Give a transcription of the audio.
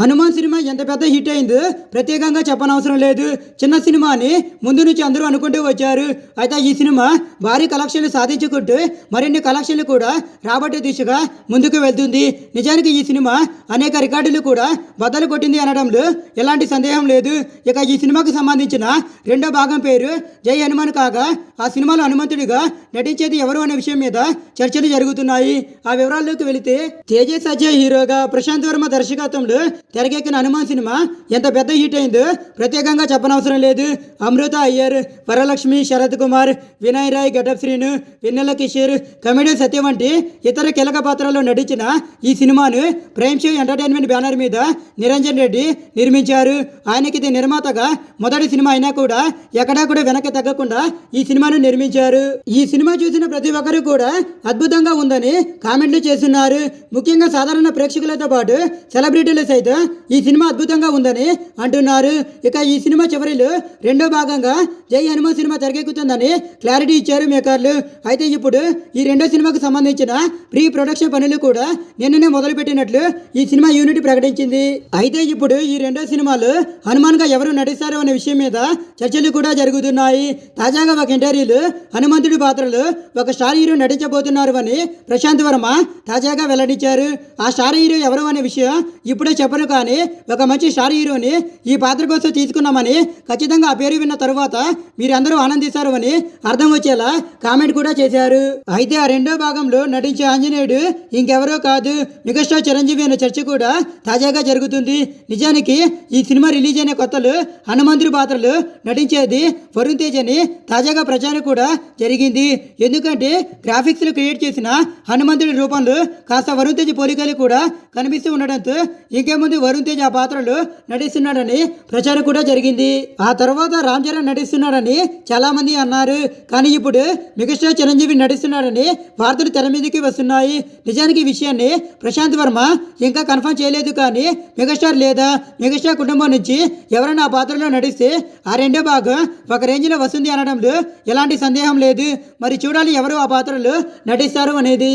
Hanuman cinema ఎంత పెద్ద hit అయిందో ప్రత్యేకంగా చెప్పనవసరం లేదు. చిన్న సినిమాని ముందు నుంచి అందరూ అనుకుంటూ వచ్చారు. అయితే ఈ సినిమా భారీ కలెక్షన్లు సాధించుకుంటూ మరిన్ని కలెక్షన్లు కూడా రాబట్టే దిశగా ముందుకు వెళ్తుంది. నిజానికి ఈ సినిమా అనేక రికార్డులు కూడా బద్దలు కొట్టింది అనడంలో ఎలాంటి సందేహం లేదు. ఇక ఈ సినిమాకు సంబంధించిన రెండో భాగం పేరు జై హనుమాన్ కాగా ఆ సినిమాలో హనుమంతుడిగా నటించేది ఎవరు అనే విషయం మీద చర్చలు జరుగుతున్నాయి. ఆ వివరాల్లోకి వెళితే తేజస్ అజయ్ హీరోగా ప్రశాంత్ వర్మ దర్శకత్వంలో తెరకెక్కిన హనుమాన్ సినిమా ఎంత పెద్ద హిట్ అయిందో ప్రత్యేకంగా చెప్పనవసరం లేదు. అమృత అయ్యర్, వరలక్ష్మి, శరత్ కుమార్, వినయ్ రాయ్, గెటప్ శ్రీను, వెన్నెల కిషోర్, కమెడియన్ సత్య వంటి ఇతర కీలక పాత్రల్లో నటించిన ఈ సినిమాను ప్రైమ్ షో ఎంటర్టైన్మెంట్ బ్యానర్ మీద నిరంజన్ రెడ్డి నిర్మించారు. ఆయనకి ఇది నిర్మాతగా మొదటి సినిమా అయినా కూడా ఎక్కడా కూడా వెనక్కి తగ్గకుండా ఈ సినిమాను నిర్మించారు. ఈ సినిమా చూసిన ప్రతి ఒక్కరు కూడా అద్భుతంగా ఉందని కామెంట్లు చేస్తున్నారు. ముఖ్యంగా సాధారణ ప్రేక్షకులతో పాటు సెలబ్రిటీలు సైతం ఈ సినిమా అద్భుతంగా ఉందని అంటున్నారు. ఇక ఈ సినిమా చివరిలో రెండో భాగంగా జై హనుమాన్ సినిమా తెరకెక్కుతుందని క్లారిటీ ఇచ్చారు మేకర్లు. అయితే ఇప్పుడు ఈ రెండో సినిమాకు సంబంధించిన ప్రీ ప్రొడక్షన్ పనులు కూడా నిన్ననే మొదలుపెట్టినట్లు ఈ సినిమా యూనిట్ ప్రకటించింది. అయితే ఇప్పుడు ఈ రెండో సినిమాలో హనుమాన్ గా ఎవరు నటిస్తారు అనే విషయం మీద చర్చలు కూడా జరుగుతున్నాయి. తాజాగా ఒక ఇంటర్వ్యూలో హనుమంతుడి పాత్రలో ఒక స్టార్ హీరో నటించబోతున్నారు అని ప్రశాంత్ వర్మ తాజాగా వెల్లడించారు. ఆ స్టార్ హీరో ఎవరు అనే విషయం ఇప్పుడే చెప్పను, కానీ ఒక మంచి స్టార్ హీరోని ఈ పాత్ర కోసం తీసుకున్నామని ఖచ్చితంగా ఆ పేరు విన్న తరువాత మీరందరూ ఆనందిస్తారు అని అర్థం వచ్చేలా కామెంట్ కూడా చేశారు. అయితే ఆ రెండో భాగంలో నటించే ఆంజనేయుడు ఇంకెవరో కాదు, మెగాస్టార్ చిరంజీవి అనే చర్చ కూడా తాజాగా జరుగుతుంది. నిజానికి ఈ సినిమా రిలీజ్ అయిన కొత్తలో హనుమంతుడి పాత్రలు నటించేది వరుణ్ తేజ్ అని తాజాగా ప్రచారం కూడా జరిగింది. ఎందుకంటే గ్రాఫిక్స్ లో క్రియేట్ చేసిన హనుమంతుడి రూపంలో కాస్త వరుణ్ తేజ్ పోలికలు కూడా కనిపిస్తూ ఉండడంతో ఇంకేముంది వరుణ్ తేజ్ ఆ పాత్రలో నటిస్తున్నాడని ప్రచారం కూడా జరిగింది. ఆ తర్వాత రామ్ చరణ్ నటిస్తున్నాడని చాలా మంది అన్నారు. కానీ ఇప్పుడు మెగాస్టార్ చిరంజీవి నటిస్తున్నాడని వార్తలు తెర మీదకి వస్తున్నాయి. నిజానికి ఈ విషయాన్ని ప్రశాంత్ వర్మ ఇంకా కన్ఫర్మ్ చేయలేదు. కానీ మెగాస్టార్ లేదా మెగాస్టార్ కుటుంబం నుంచి ఎవరైనా ఆ పాత్రలో నటిస్తే ఆ రెండో భాగం ఒక రేంజ్ లో వస్తుంది అనడంలో ఎలాంటి సందేహం లేదు. మరి చూడాలి ఎవరు ఆ పాత్రలో నటిస్తారు అనేది.